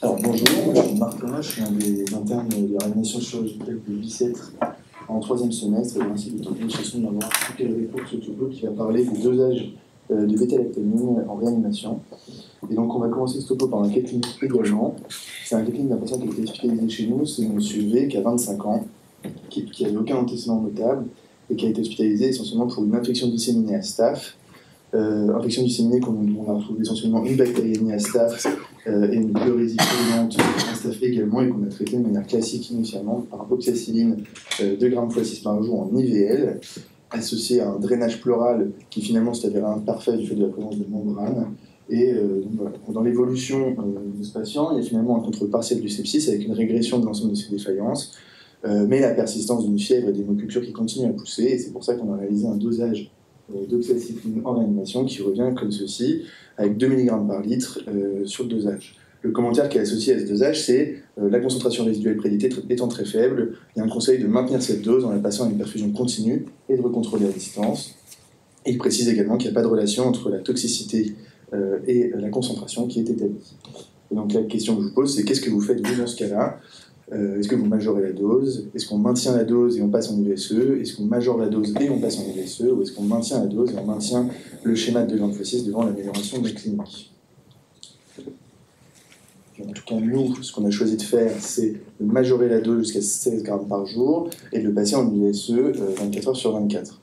Alors bonjour, je suis Marc Thomas, je suis un des internes de la réanimation chirurgicale de Bicêtre en troisième semestre, et ainsi de tenter une façon d'avoir quel pour ce topo qui va parler du dosage de bêta-lactamine en réanimation. Et donc on va commencer ce topo par un cas clinique également. C'est un cas clinique d'un patient qui a été hospitalisé chez nous, c'est M. V qui a 25 ans, qui n'avait aucun antécédent notable et qui a été hospitalisé essentiellement pour une infection disséminée à staph. Infection disséminée, on a retrouvé essentiellement une bactériémie à staph et une pleurésie prédominante à staph également, et qu'on a traité de manière classique initialement par apoxyacilline 2 grammes x 6 par jour en IVL, associé à un drainage pleural qui finalement s'est avéré imparfait du fait de la présence de membranes. Et donc, voilà. Dans l'évolution de ce patient, il y a finalement un contrôle partiel du sepsis avec une régression de l'ensemble de ses défaillances, mais la persistance d'une fièvre et des hémocultures qui continuent à pousser, et c'est pour ça qu'on a réalisé un dosage d'oxyacilline en réanimation qui revient comme ceci, avec 2 mg par litre sur le dosage. Le commentaire qui est associé à ce dosage, c'est la concentration résiduelle prédictée étant très faible, il y a un conseil de maintenir cette dose en la passant à une perfusion continue et de recontrôler à distance. Et il précise également qu'il n'y a pas de relation entre la toxicité et la concentration qui est établie. Et donc la question que je vous pose, c'est qu'est-ce que vous faites vous dans ce cas-là ? Est-ce que vous majorez la dose? Est-ce qu'on maintient la dose et on passe en IVSE? Est-ce qu'on majore la dose et on passe en IVSE? Ou est-ce qu'on maintient la dose et on maintient le schéma de 2 grammes x 6 devant l'amélioration de la clinique? En tout cas, nous, ce qu'on a choisi de faire, c'est de majorer la dose jusqu'à 16 grammes par jour et de le passer en IVSE 24 heures sur 24.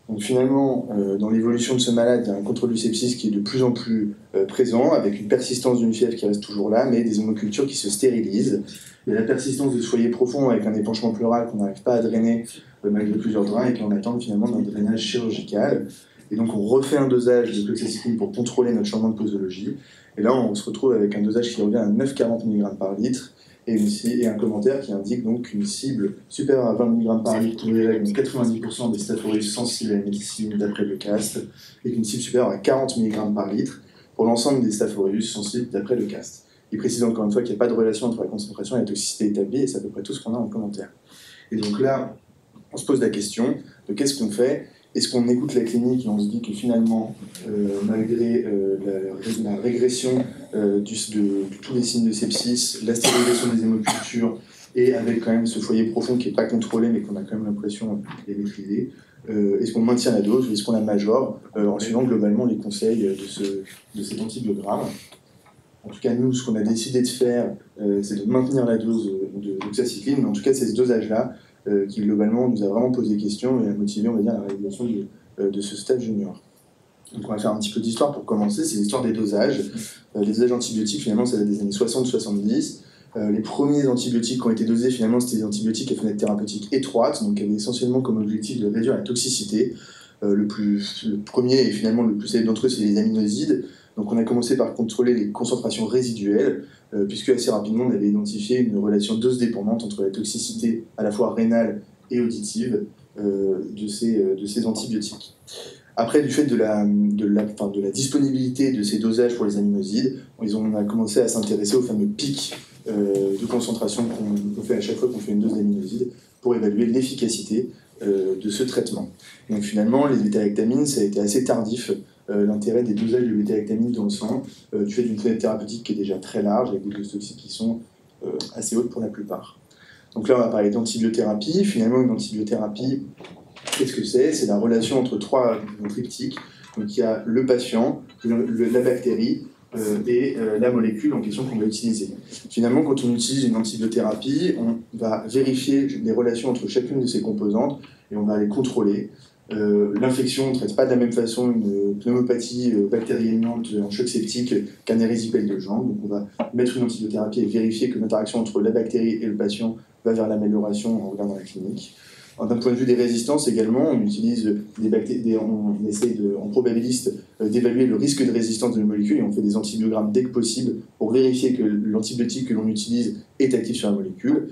Donc finalement, dans l'évolution de ce malade, il y a un contrôle du sepsis qui est de plus en plus présent, avec une persistance d'une fièvre qui reste toujours là, mais des hémocultures qui se stérilisent. Il y a la persistance de ce foyer profond avec un épanchement pleural qu'on n'arrive pas à drainer malgré plusieurs drains et qu'on attend finalement d'un drainage chirurgical. Et donc on refait un dosage de cloxacilline pour contrôler notre changement de posologie. Et là, on se retrouve avec un dosage qui revient à 9,40 mg par litre, et un commentaire qui indique donc une cible supérieure à 20 mg par litre pour les 90% des Staph aureus sensibles à la médicine d'après le CAST, et qu'une cible supérieure à 40 mg par litre pour l'ensemble des Staph aureus sensibles d'après le CAST. Il précise encore une fois qu'il n'y a pas de relation entre la concentration et la toxicité établie, et c'est à peu près tout ce qu'on a en commentaire. Et donc là, on se pose la question de qu'est-ce qu'on fait? Est-ce qu'on écoute la clinique et on se dit que finalement, malgré la régression de tous les signes de sepsis, la stérilisation des hémocultures, et avec quand même ce foyer profond qui n'est pas contrôlé mais qu'on a quand même l'impression de maîtriser, est-ce qu'on maintient la dose ou est-ce qu'on la majore en suivant globalement les conseils de cet antibiogramme? En tout cas, nous, ce qu'on a décidé de faire, c'est de maintenir la dose d'oxyacilline, mais en tout cas, c'est ce dosage-là qui, globalement, nous a vraiment posé question et a motivé, on va dire, la réalisation de ce stage junior. Donc, on va faire un petit peu d'histoire pour commencer. C'est l'histoire des dosages. Les dosages antibiotiques, finalement, ça date des années 60-70. Les premiers antibiotiques qui ont été dosés, finalement, c'était des antibiotiques à fenêtre thérapeutique étroite, donc qui avaient essentiellement comme objectif de réduire la toxicité. Le premier et finalement le plus célèbre d'entre eux, c'est les aminosides. Donc on a commencé par contrôler les concentrations résiduelles, puisque assez rapidement on avait identifié une relation dose-dépendante entre la toxicité à la fois rénale et auditive de ces antibiotiques. Après, du fait de la disponibilité de ces dosages pour les aminosides, on a commencé à s'intéresser aux fameux pics de concentration qu'on fait à chaque fois qu'on fait une dose d'aminoside pour évaluer l'efficacité de ce traitement. Donc finalement, les bêta-lactamines, ça a été assez tardif, l'intérêt des dosages de bêta-lactamine dans le sang, du fait d'une fenêtre thérapeutique qui est déjà très large, avec des doses toxiques qui sont assez hautes pour la plupart. Donc là, on va parler d'antibiothérapie. Finalement, une antibiothérapie, qu'est-ce que c'est? C'est la relation entre trois triptyques. Donc il y a le patient, la bactérie, et la molécule en question qu'on va utiliser. Finalement, quand on utilise une antibiothérapie, on va vérifier les relations entre chacune de ces composantes et on va les contrôler. L'infection ne traite pas de la même façon une pneumopathie bactérienne en choc septique qu'un érysipèle de jambe. Donc on va mettre une antibiothérapie et vérifier que l'interaction entre la bactérie et le patient va vers l'amélioration en regardant la clinique. D'un point de vue des résistances également, on utilise on essaye en probabiliste d'évaluer le risque de résistance de la molécule et on fait des antibiogrammes dès que possible pour vérifier que l'antibiotique que l'on utilise est actif sur la molécule.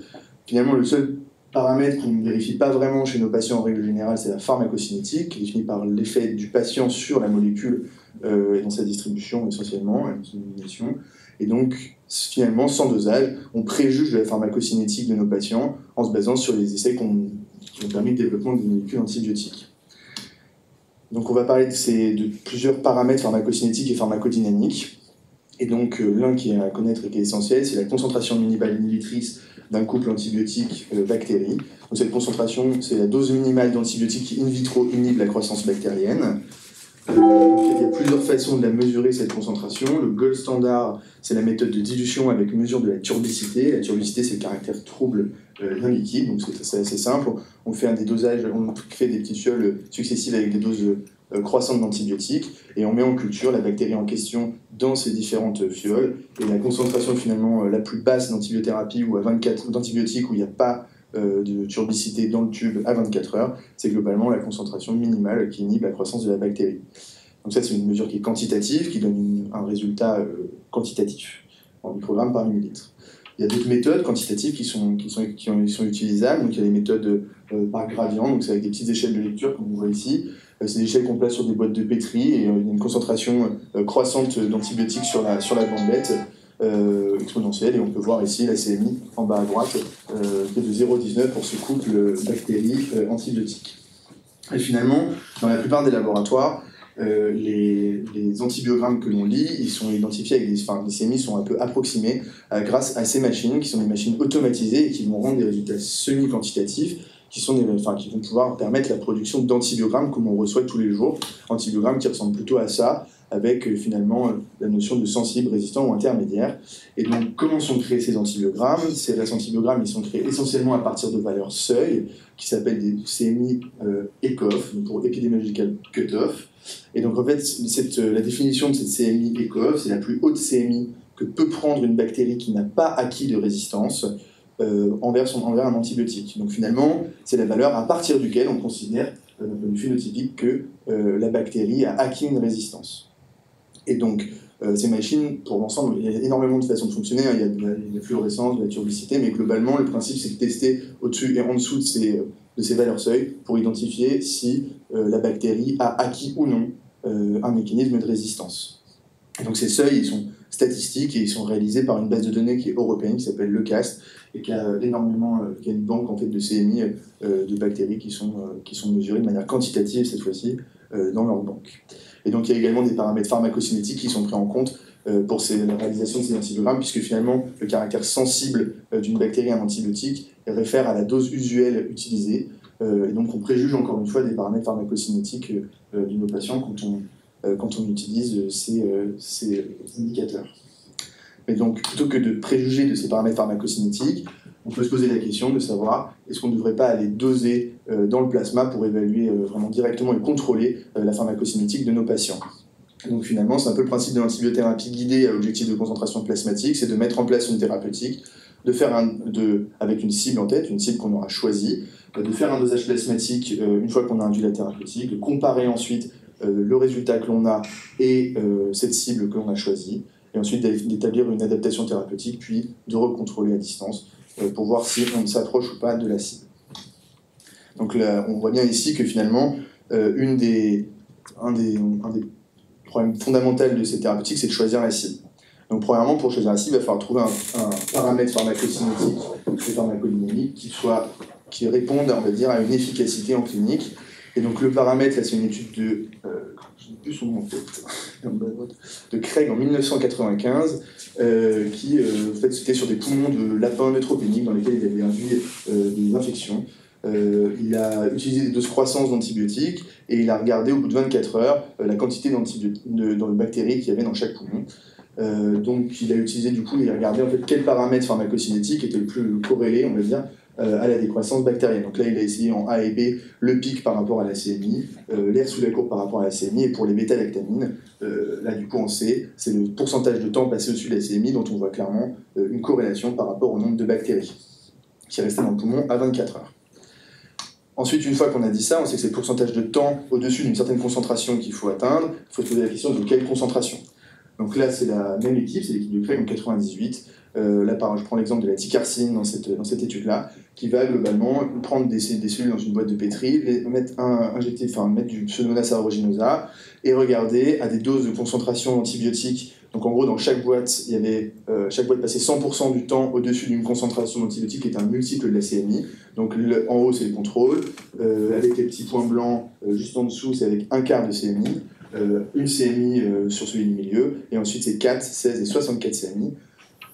Finalement, le seul paramètre qu'on ne vérifie pas vraiment chez nos patients en règle générale, c'est la pharmacocinétique, qui est définie par l'effet du patient sur la molécule et dans sa distribution essentiellement, et dans son élimination. Et donc, finalement, sans dosage, on préjuge de la pharmacocinétique de nos patients en se basant sur les essais qui ont permis le développement des molécules antibiotiques. Donc on va parler de plusieurs paramètres pharmacocinétiques et pharmacodynamiques. Et donc, l'un qui est à connaître et qui est essentiel, c'est la concentration minimale inhibitrice d'un couple antibiotique-bactérie. Donc, cette concentration, c'est la dose minimale d'antibiotiques qui, in vitro, inhibe la croissance bactérienne. Il y a plusieurs façons de la mesurer, cette concentration. Le gold standard, c'est la méthode de dilution avec mesure de la turbicité. La turbicité, c'est le caractère trouble d'un liquide, donc c'est assez simple. On fait des dosages, on crée des petites fioles successives avec des doses croissantes d'antibiotiques, et on met en culture la bactérie en question dans ces différentes fioles. Et la concentration finalement la plus basse d'antibiothérapie ou d'antibiotiques où il n'y a pas de turbicité dans le tube à 24 heures, c'est globalement la concentration minimale qui inhibe la croissance de la bactérie. Donc ça, c'est une mesure qui est quantitative, qui donne un résultat quantitatif en microgrammes par millilitre. Il y a d'autres méthodes quantitatives qui sont utilisables. Donc il y a les méthodes par gradient, donc c'est avec des petites échelles de lecture, comme vous voyez ici. C'est des échelles qu'on place sur des boîtes de pétri, et il y a une concentration croissante d'antibiotiques sur la bandelette, exponentielle, et on peut voir ici la CMI en bas à droite, qui est de 0,19 pour ce couple bactéries-antibiotiques. Et finalement, dans la plupart des laboratoires, les antibiogrammes que l'on lit, ils sont identifiés avec les CMI sont un peu approximés grâce à ces machines, qui sont des machines automatisées et qui vont rendre des résultats semi-quantitatifs, qui vont pouvoir permettre la production d'antibiogrammes comme on reçoit tous les jours, antibiogrammes qui ressemblent plutôt à ça, avec finalement la notion de sensible, résistant ou intermédiaire. Et donc, comment sont créés ces antibiogrammes? Ces antibiogrammes, ils sont créés essentiellement à partir de valeurs seuil, qui s'appellent des CMI ECOF, pour Epidemiological Cutoff. Et donc, en fait, la définition de cette CMI ECOF, c'est la plus haute CMI que peut prendre une bactérie qui n'a pas acquis de résistance envers un antibiotique. Donc, finalement, c'est la valeur à partir duquel on considère, d'un point de vue phénotypique, que la bactérie a acquis une résistance. Et donc, ces machines, pour l'ensemble, il y a énormément de façons de fonctionner. Il y a de la fluorescence, de la turbicité, mais globalement, le principe, c'est de tester au-dessus et en dessous de ces valeurs seuil pour identifier si la bactérie a acquis ou non un mécanisme de résistance. Et donc, ces seuils, ils sont statistiques et ils sont réalisés par une base de données qui est européenne, qui s'appelle LeCast, et qui a une banque en fait, de CMI de bactéries qui sont mesurées de manière quantitative cette fois-ci dans leur banque. Et donc il y a également des paramètres pharmacocinétiques qui sont pris en compte pour la réalisation de ces antibiogrammes, puisque finalement le caractère sensible d'une bactérie à un antibiotique réfère à la dose usuelle utilisée. Et donc on préjuge encore une fois des paramètres pharmacocinétiques de nos patients quand on utilise ces indicateurs. Mais donc plutôt que de préjuger de ces paramètres pharmacocinétiques, on peut se poser la question de savoir est-ce qu'on ne devrait pas aller doser dans le plasma pour évaluer vraiment directement et contrôler la pharmacocinétique de nos patients. Donc finalement, c'est un peu le principe de l'antibiothérapie guidée à l'objectif de concentration plasmatique, c'est de mettre en place une thérapeutique, avec une cible en tête, une cible qu'on aura choisie, de faire un dosage plasmatique une fois qu'on a induit la thérapeutique, de comparer ensuite le résultat que l'on a et cette cible que l'on a choisie, et ensuite d'établir une adaptation thérapeutique, puis de recontrôler à distance pour voir si on s'approche ou pas de la cible. Donc là, on voit bien ici que finalement, un des problèmes fondamentaux de ces thérapeutiques, c'est de choisir la cible. Donc premièrement, pour choisir la cible, il va falloir trouver un paramètre pharmacocinétique et pharmacodynamique qui réponde, on va dire, à une efficacité en clinique. Et donc le paramètre, là c'est une étude de, je n'ai plus son nom en tête, de Craig en 1995, qui en fait, c'était sur des poumons de lapins neutropéniques dans lesquels il avait induit des infections. Il a utilisé des doses croissantes d'antibiotiques et il a regardé au bout de 24 heures la quantité de bactéries qu'il y avait dans chaque poumon. Donc il a utilisé du coup, il a regardé en fait quel paramètre pharmacocinétique était le plus corrélé, on va dire, à la décroissance bactérienne. Donc là, il a essayé en A et B le pic par rapport à la CMI, l'air sous la courbe par rapport à la CMI, et pour les bêta-lactamines, là du coup en C, c'est le pourcentage de temps passé au-dessus de la CMI dont on voit clairement une corrélation par rapport au nombre de bactéries qui restaient dans le poumon à 24 heures. Ensuite, une fois qu'on a dit ça, on sait que c'est le pourcentage de temps au-dessus d'une certaine concentration qu'il faut atteindre. Il faut se poser la question de quelle concentration. Donc là, c'est la même équipe, c'est l'équipe de Craig en 98. Là, je prends l'exemple de la ticarcine dans cette étude-là, qui va globalement prendre des cellules dans une boîte de pétri, mettre du Pseudomonas aeruginosa et regarder à des doses de concentration d'antibiotiques. Donc en gros, dans chaque boîte, chaque boîte passait 100% du temps au-dessus d'une concentration d'antibiotiques qui est un multiple de la CMI. Donc en haut, c'est le contrôle. Avec les petits points blancs juste en dessous, c'est avec un quart de CMI. une CMI sur celui du milieu, et ensuite c'est 4, 16 et 64 CMI.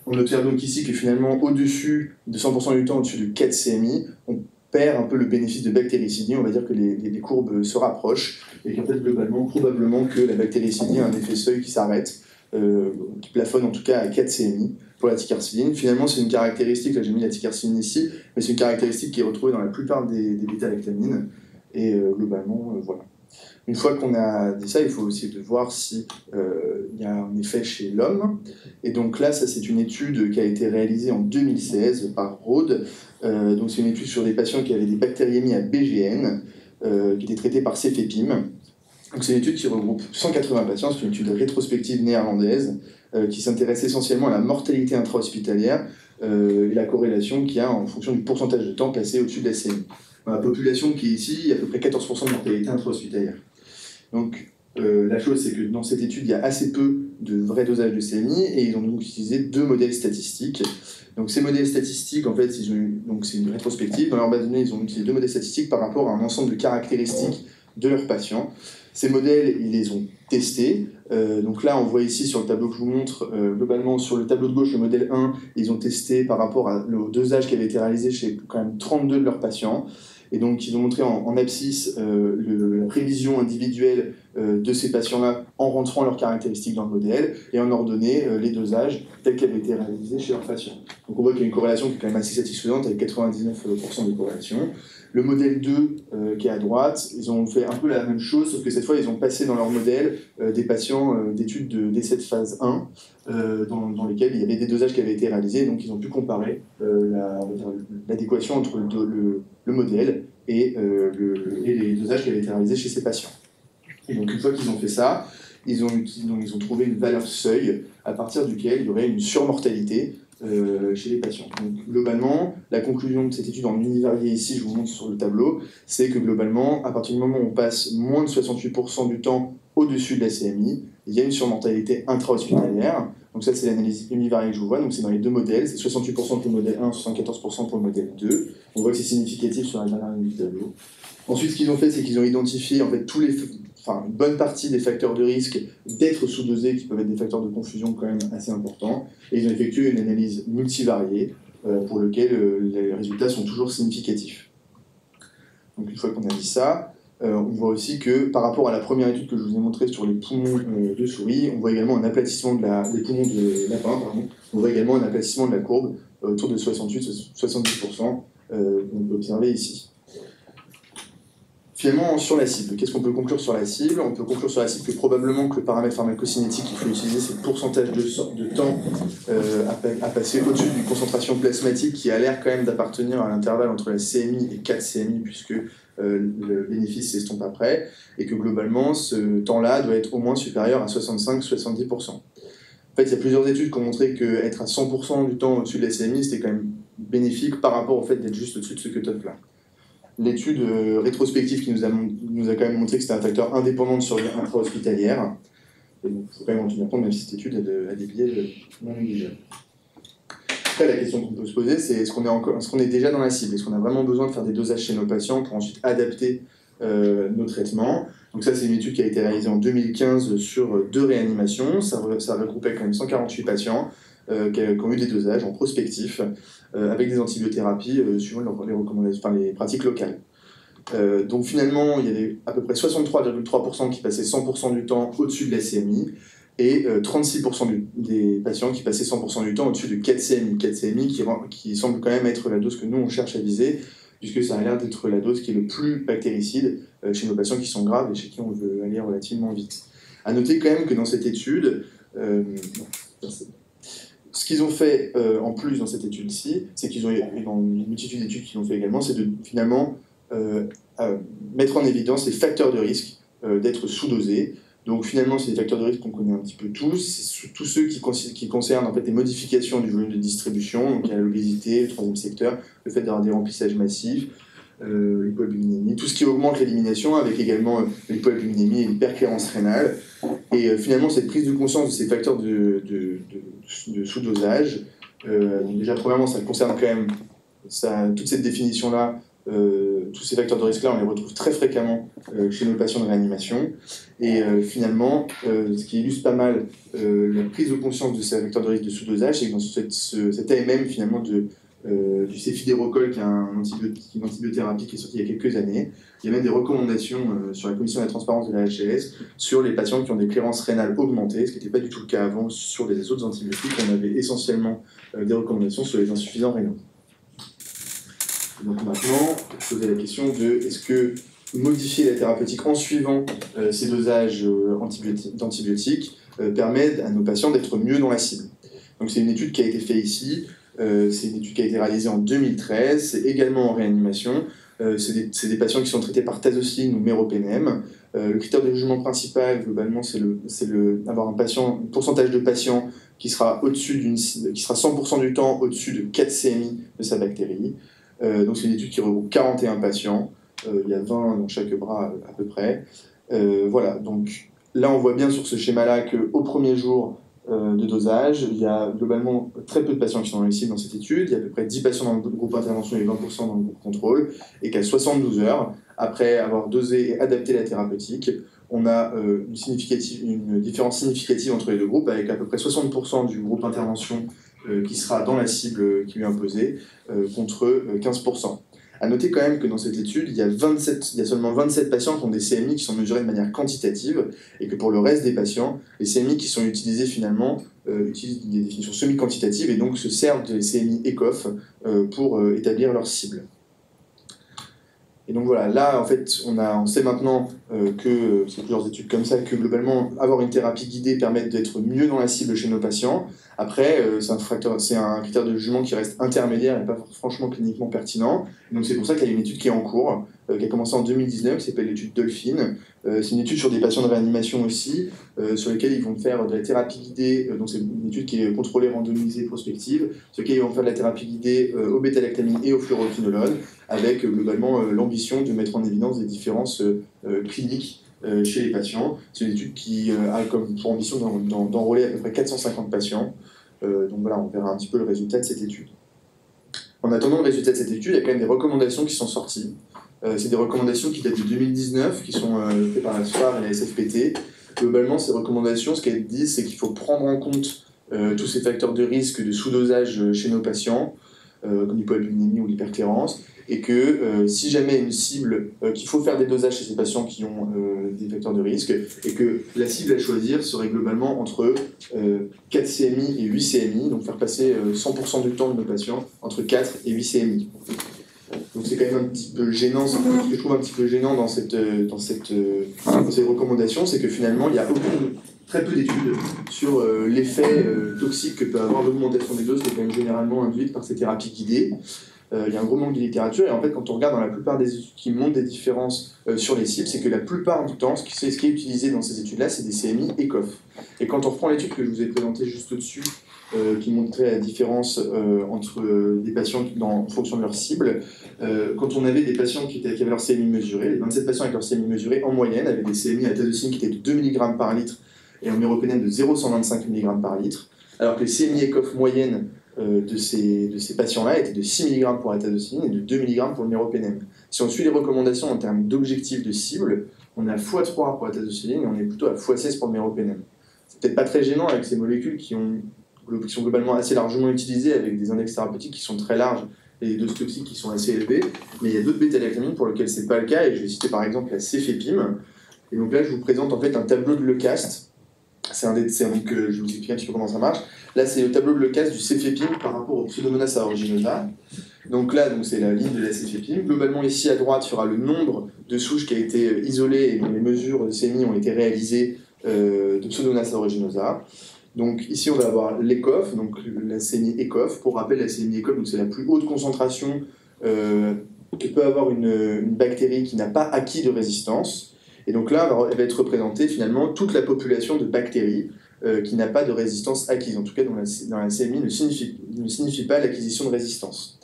On observe donc ici que finalement, au-dessus de 100% du temps, au-dessus de 4 CMI, on perd un peu le bénéfice de bactéricidie, on va dire que les courbes se rapprochent, et qu'en fait, globalement, probablement que la bactéricidie a un effet seuil qui s'arrête, qui plafonne en tout cas à 4 CMI pour la ticarciline. Finalement, c'est une caractéristique, là j'ai mis la ticarciline ici, mais c'est une caractéristique qui est retrouvée dans la plupart des bêta-lactamines, et globalement, voilà. Une fois qu'on a dit ça, il faut aussi de voir si y a un effet chez l'homme. Et donc là, ça c'est une étude qui a été réalisée en 2016 par Rode. Donc c'est une étude sur des patients qui avaient des bactériémies à BGN, qui étaient traités par Cefepime. Donc c'est une étude qui regroupe 180 patients, c'est une étude rétrospective néerlandaise qui s'intéresse essentiellement à la mortalité intra-hospitalière et la corrélation qu'il y a en fonction du pourcentage de temps passé au-dessus de la CMI. Dans la population qui est ici, il y a à peu près 14% de mortalité intra-hospitalière. Donc la chose, c'est que dans cette étude, il y a assez peu de vrais dosages de CMI et ils ont donc utilisé 2 modèles statistiques. Donc ces modèles statistiques, en fait, donc c'est une rétrospective. Dans leur base de données, ils ont utilisé 2 modèles statistiques par rapport à un ensemble de caractéristiques de leurs patients. Ces modèles, ils les ont testés. Donc là, on voit ici sur le tableau que je vous montre, globalement sur le tableau de gauche, le modèle 1, ils ont testé par rapport au dosage qui avait été réalisé chez quand même 32 de leurs patients. Et donc, ils ont montré en abscisse la prévision individuelle de ces patients-là en rentrant leurs caractéristiques dans le modèle et en ordonnant les dosages tels qu'ils avaient été réalisés chez leurs patients. Donc, on voit qu'il y a une corrélation qui est quand même assez satisfaisante avec 99% de corrélation. Le modèle 2, qui est à droite, ils ont fait un peu la même chose, sauf que cette fois, ils ont passé dans leur modèle des patients d'études d'essai de phase 1, dans lesquels il y avait des dosages qui avaient été réalisés, donc ils ont pu comparer l'adéquation entre le modèle et les dosages qui avaient été réalisés chez ces patients. Et donc une fois qu'ils ont fait ça, ils ont trouvé une valeur seuil à partir duquel il y aurait une surmortalité chez les patients. Donc globalement, la conclusion de cette étude en univarié ici, je vous montre sur le tableau, c'est que globalement, à partir du moment où on passe moins de 68% du temps au-dessus de la CMI, il y a une surmortalité intra-hospitalière. Donc ça, c'est l'analyse univariée que je vous vois. Donc c'est dans les 2 modèles, c'est 68% pour le modèle 1, 74% pour le modèle 2. On voit que c'est significatif sur la dernière ligne du tableau. Ensuite, ce qu'ils ont fait, c'est qu'ils ont identifié en fait une bonne partie des facteurs de risque d'être sous-dosés, qui peuvent être des facteurs de confusion quand même assez importants. Et ils ont effectué une analyse multivariée pour laquelle les résultats sont toujours significatifs. Donc une fois qu'on a dit ça, on voit aussi que par rapport à la première étude que je vous ai montrée sur les poumons de souris, on voit également un aplatissement des poumons de lapin, on voit également un aplatissement de la courbe autour de 68-70%, qu'on peut observer ici. Finalement, sur la cible, qu'est-ce qu'on peut conclure sur la cible? On peut conclure sur la cible que probablement que le paramètre pharmacocinétique qu'il faut utiliser, c'est le pourcentage de temps à passer au-dessus d'une concentration plasmatique qui a l'air quand même d'appartenir à l'intervalle entre la CMI et 4 CMI, puisque le bénéfice s'estompe après, et que globalement, ce temps-là doit être au moins supérieur à 65-70%. En fait, il y a plusieurs études qui ont montré qu'être à 100% du temps au-dessus de la CMI, c'était quand même bénéfique par rapport au fait d'être juste au-dessus de ce cutoff-là. L'étude rétrospective qui nous a quand même montré que c'était un facteur indépendant de survie intra-hospitalière. Et donc, il faut quand même en tenir compte, même si cette étude a des biais non négligeables. Après, la question qu'on peut se poser, c'est est-ce qu'on est déjà dans la cible? Est-ce qu'on a vraiment besoin de faire des dosages chez nos patients pour ensuite adapter nos traitements? Donc ça, c'est une étude qui a été réalisée en 2015 sur 2 réanimations. Ça regroupait quand même 148 patients qui ont eu des dosages en prospectif avec des antibiothérapies suivant les recommandations, les pratiques locales. Donc finalement, il y avait à peu près 63,3% qui passaient 100% du temps au-dessus de la CMI et 36% des patients qui passaient 100% du temps au-dessus de 4 CMI. 4 CMI qui semble quand même être la dose que nous on cherche à viser, puisque ça a l'air d'être la dose qui est le plus bactéricide chez nos patients qui sont graves et chez qui on veut aller relativement vite. À noter quand même que dans cette étude, ce qu'ils ont fait en plus dans cette étude-ci, c'est qu'ils ont, dans une multitude d'études qu'ils ont fait également, c'est de finalement mettre en évidence les facteurs de risque d'être sous-dosés. Donc finalement, c'est des facteurs de risque qu'on connaît un petit peu tous. C'est tous ceux qui concernent en fait, les modifications du volume de distribution, donc il y a l'obésité, le 3e secteur, le fait d'avoir des remplissages massifs, l'hypoalbuminémie, tout ce qui augmente l'élimination, avec également l'hypoalbuminémie et l'hyperclérance rénale. Et finalement, cette prise de conscience de ces facteurs de sous-dosage, déjà premièrement, ça concerne quand même toute cette définition-là tous ces facteurs de risque-là, on les retrouve très fréquemment chez nos patients de réanimation. Et finalement, ce qui illustre pas mal la prise de conscience de ces facteurs de risque de sous-dosage, c'est que dans cet AMM finalement du céfiderocol, qui est une antibiothérapie qui est sortie il y a quelques années, il y a même des recommandations sur la commission de la transparence de la HAS sur les patients qui ont des clérances rénales augmentées, ce qui n'était pas du tout le cas avant sur les autres antibiotiques. On avait essentiellement des recommandations sur les insuffisants rénaux. Donc maintenant, poser la question de est-ce que modifier la thérapeutique en suivant ces dosages d'antibiotiques permet à nos patients d'être mieux dans la cible. Donc c'est une étude qui a été faite ici, c'est une étude qui a été réalisée en 2013, c'est également en réanimation, c'est des patients qui sont traités par tazocine ou méropenem. Le critère de jugement principal, globalement, c'est avoir un pourcentage de patients qui sera qui sera 100% du temps au-dessus de 4 CMI de sa bactérie. Donc c'est une étude qui regroupe 41 patients, il y a 20 dans chaque bras à peu près. Voilà, donc là on voit bien sur ce schéma-là qu'au premier jour de dosage, il y a globalement très peu de patients qui sont dans les cibles dans cette étude, il y a à peu près 10 patients dans le groupe intervention et 20% dans le groupe contrôle, et qu'à 72 heures, après avoir dosé et adapté la thérapeutique, on a une différence significative entre les deux groupes, avec à peu près 60% du groupe intervention qui sera dans la cible qui lui est imposée, contre 15%. À noter quand même que dans cette étude, il y a seulement 27 patients qui ont des CMI qui sont mesurés de manière quantitative, et que pour le reste des patients, les CMI qui sont utilisés finalement utilisent des définitions semi-quantitatives et donc se servent des CMI ECOF pour établir leur cible. Et donc voilà, là en fait, on sait maintenant que, parce qu'il y a plusieurs études comme ça, que globalement, avoir une thérapie guidée permet d'être mieux dans la cible chez nos patients. Après, c'est un critère de jugement qui reste intermédiaire et pas franchement cliniquement pertinent. Et donc c'est pour ça qu'il y a une étude qui est en cours, qui a commencé en 2019, qui s'appelle l'étude Dolphin. C'est une étude sur des patients de réanimation aussi, sur lesquels ils vont faire de la thérapie guidée, donc c'est une étude qui est contrôlée, randomisée, prospective, sur lesquels ils vont faire de la thérapie guidée au bêta-lactamine et au fluoroquinolone, avec globalement l'ambition de mettre en évidence des différences cliniques chez les patients. C'est une étude qui a comme pour ambition d'enrôler à peu près 450 patients. Donc voilà, on verra un petit peu le résultat de cette étude. En attendant le résultat de cette étude, il y a quand même des recommandations qui sont sorties. C'est des recommandations qui datent de 2019, qui sont faites par la SFAR et la SFPT. Globalement, ces recommandations, ce qu'elles disent, c'est qu'il faut prendre en compte tous ces facteurs de risque de sous-dosage chez nos patients, comme l'hypoalbuminémie ou l'hyperclérance, et que si jamais une cible, qu'il faut faire des dosages chez ces patients qui ont des facteurs de risque, et que la cible à choisir serait globalement entre 4 CMI et 8 CMI, donc faire passer 100% du temps de nos patients entre 4 et 8 CMI. Donc c'est quand même un petit peu gênant, ce que je trouve un petit peu gênant dans ces recommandations, c'est que finalement il y a très peu d'études sur l'effet toxique que peut avoir l'augmentation des doses qui est quand même généralement induite par ces thérapies guidées. Il y a un gros manque de littérature, et en fait quand on regarde dans la plupart des études qui montrent des différences sur les cibles, c'est que la plupart du temps, ce qui est utilisé dans ces études-là, c'est des CMI ECOF. Et quand on reprend l'étude que je vous ai présentée juste au-dessus, qui montrait la différence entre des patients en fonction de leur cible, quand on avait des patients qui avaient leur CMI mesuré, les 27 patients avec leur CMI mesuré, en moyenne, avaient des CMI à tazocine qui étaient de 2 mg par litre et en méropenem de 0,125 mg par litre, alors que les CMI ECOF moyennes de ces patients-là étaient de 6 mg pour la tazocine et de 2 mg pour le méropenem. Si on suit les recommandations en termes d'objectifs de cible, on est à x3 pour la tazocine et on est plutôt à x16 pour le méropenem. C'est peut-être pas très gênant avec ces molécules qui sont globalement assez largement utilisées avec des index thérapeutiques qui sont très larges et des doses toxiques qui sont assez élevées, mais il y a d'autres bêta-lactamines pour lesquelles c'est pas le cas, et je vais citer par exemple la cefepime. Et donc là, je vous présente en fait un tableau de Leucast. Donc je vous explique un petit peu comment ça marche. Là, c'est le tableau de Leucast du cefepime par rapport au Pseudomonas aeruginosa. Donc là, c'est la ligne de la cefepime. Globalement, ici à droite, il y aura le nombre de souches qui a été isolé et dont les mesures de CMI ont été réalisées de Pseudomonas aeruginosa. Donc ici, on va avoir l'ECOF, donc la CMI ECOF. Pour rappel, la CMI ECOF, c'est la plus haute concentration que peut avoir une bactérie qui n'a pas acquis de résistance. Et donc là, elle va être représentée finalement toute la population de bactéries qui n'a pas de résistance acquise. En tout cas, dans la CMI ne signifie pas l'acquisition de résistance.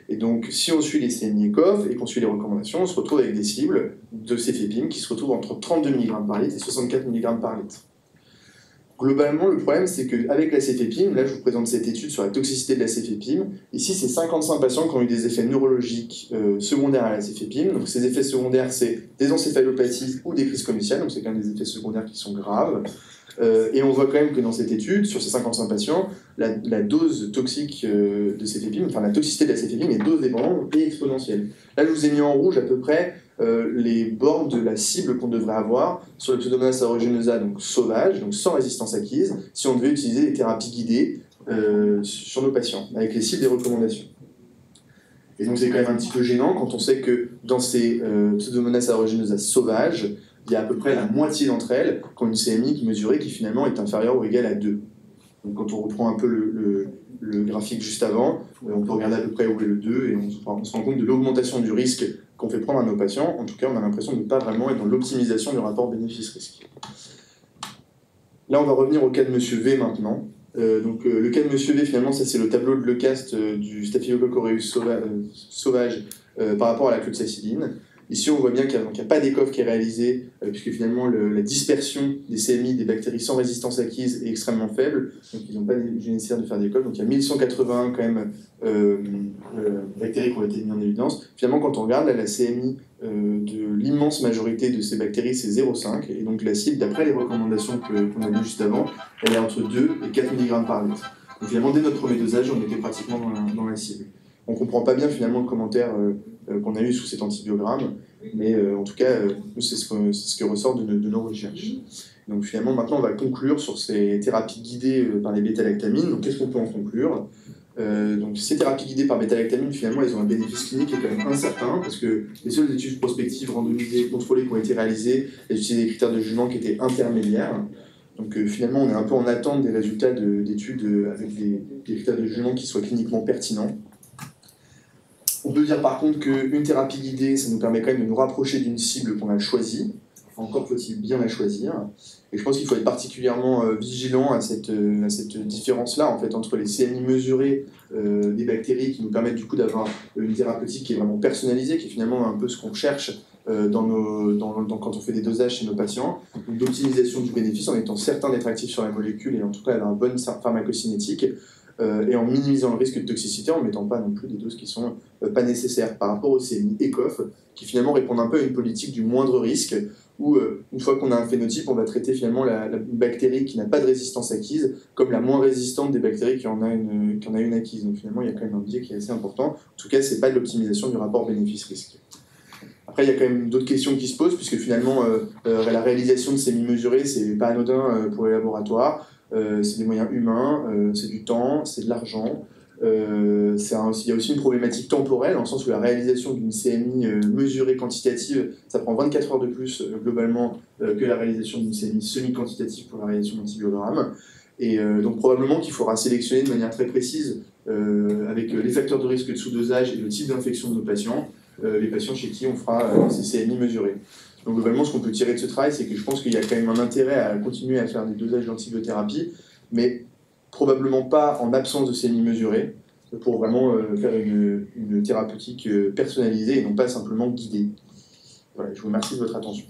Et donc, si on suit les CMI ECOF et qu'on suit les recommandations, on se retrouve avec des cibles de cefepime qui se retrouvent entre 32 mg par litre et 64 mg par litre. Globalement, le problème, c'est qu'avec la cefepime, là je vous présente cette étude sur la toxicité de la cefepime. Ici, c'est 55 patients qui ont eu des effets neurologiques secondaires à la cefepime. Donc ces effets secondaires, c'est des encéphalopathies ou des crises communicales, donc c'est quand même des effets secondaires qui sont graves. Et on voit quand même que dans cette étude, sur ces 55 patients, la dose toxique de cefepime, enfin la toxicité de la cefepime est dose dépendante et exponentielle. Là, je vous ai mis en rouge à peu près les bornes de la cible qu'on devrait avoir sur le Pseudomonas aeruginosa, donc sauvage, donc sans résistance acquise, si on devait utiliser les thérapies guidées sur nos patients, avec les cibles des recommandations. Et donc c'est quand même un petit peu gênant quand on sait que dans ces Pseudomonas aeruginosa sauvages, il y a à peu près la moitié d'entre elles qui ont une CMI mesurée qui finalement est inférieure ou égale à 2. Donc quand on reprend un peu le graphique juste avant, on peut regarder à peu près où est le 2 et on se rend compte de l'augmentation du risque qu'on fait prendre à nos patients. En tout cas, on a l'impression de ne pas vraiment être dans l'optimisation du rapport bénéfice-risque. Là, on va revenir au cas de Monsieur V maintenant. Le cas de Monsieur V, finalement, ça c'est le tableau de Leucast du Staphylococcus aureus sauvage par rapport à la cloxacilline. Ici, on voit bien qu'il n'y a pas d'écoffe qui est réalisée, puisque finalement la dispersion des CMI, des bactéries sans résistance acquise, est extrêmement faible. Donc, ils n'ont pas nécessaire de faire d'écoffe. Donc, il y a 1181 quand même bactéries qui ont été mises en évidence. Finalement, quand on regarde, là, la CMI de l'immense majorité de ces bactéries, c'est 0,5. Et donc, la cible, d'après les recommandations qu'on a vues juste avant, elle est entre 2 et 4 mg par litre. Donc, finalement, dès notre premier dosage, on était pratiquement dans la cible. On ne comprend pas bien finalement le commentaire qu'on a eu sous cet antibiogramme, mais en tout cas, c'est ce qui ressort de nos recherches. Donc finalement, maintenant, on va conclure sur ces thérapies guidées par les bêta-lactamines. Donc qu'est-ce qu'on peut en conclure? Donc ces thérapies guidées par bêta-lactamine, finalement, elles ont un bénéfice clinique qui est quand même incertain, parce que les seules études prospectives randomisées, contrôlées qui ont été réalisées, elles utilisaient des critères de jugement qui étaient intermédiaires. Donc finalement, on est un peu en attente des résultats d'études avec des critères de jugement qui soient cliniquement pertinents. On peut dire par contre qu'une thérapie guidée, ça nous permet quand même de nous rapprocher d'une cible qu'on a choisie. Encore faut-il bien la choisir. Et je pense qu'il faut être particulièrement vigilant à cette différence-là en fait, entre les CMI mesurés des bactéries qui nous permettent du coup d'avoir une thérapeutique qui est vraiment personnalisée, qui est finalement un peu ce qu'on cherche quand on fait des dosages chez nos patients, d'optimisation du bénéfice en étant certain d'être actif sur la molécule et en tout cas d'avoir une bonne pharmacocinétique. Et en minimisant le risque de toxicité, en ne mettant pas non plus des doses qui ne sont pas nécessaires par rapport aux CMI ECOF, qui finalement répondent un peu à une politique du moindre risque, où une fois qu'on a un phénotype, on va traiter finalement la bactérie qui n'a pas de résistance acquise comme la moins résistante des bactéries qui en a une acquise. Donc finalement, il y a quand même un biais qui est assez important. En tout cas, ce n'est pas de l'optimisation du rapport bénéfice-risque. Après, il y a quand même d'autres questions qui se posent, puisque finalement, la réalisation de CMI mesurés, c'est pas anodin pour les laboratoires. C'est des moyens humains, c'est du temps, c'est de l'argent. Il y a aussi une problématique temporelle, dans le sens où la réalisation d'une CMI mesurée quantitative, ça prend 24 heures de plus globalement que la réalisation d'une CMI semi-quantitative pour la réalisation d'antibiogramme. Et donc probablement qu'il faudra sélectionner de manière très précise, avec les facteurs de risque de sous-dosage et le type d'infection de nos patients, les patients chez qui on fera ces CMI mesurés. Donc globalement, ce qu'on peut tirer de ce travail, c'est que je pense qu'il y a quand même un intérêt à continuer à faire des dosages d'antibiothérapie, mais probablement pas en absence de CMI mesurés, pour vraiment faire une thérapeutique personnalisée et non pas simplement guidée. Voilà, je vous remercie de votre attention.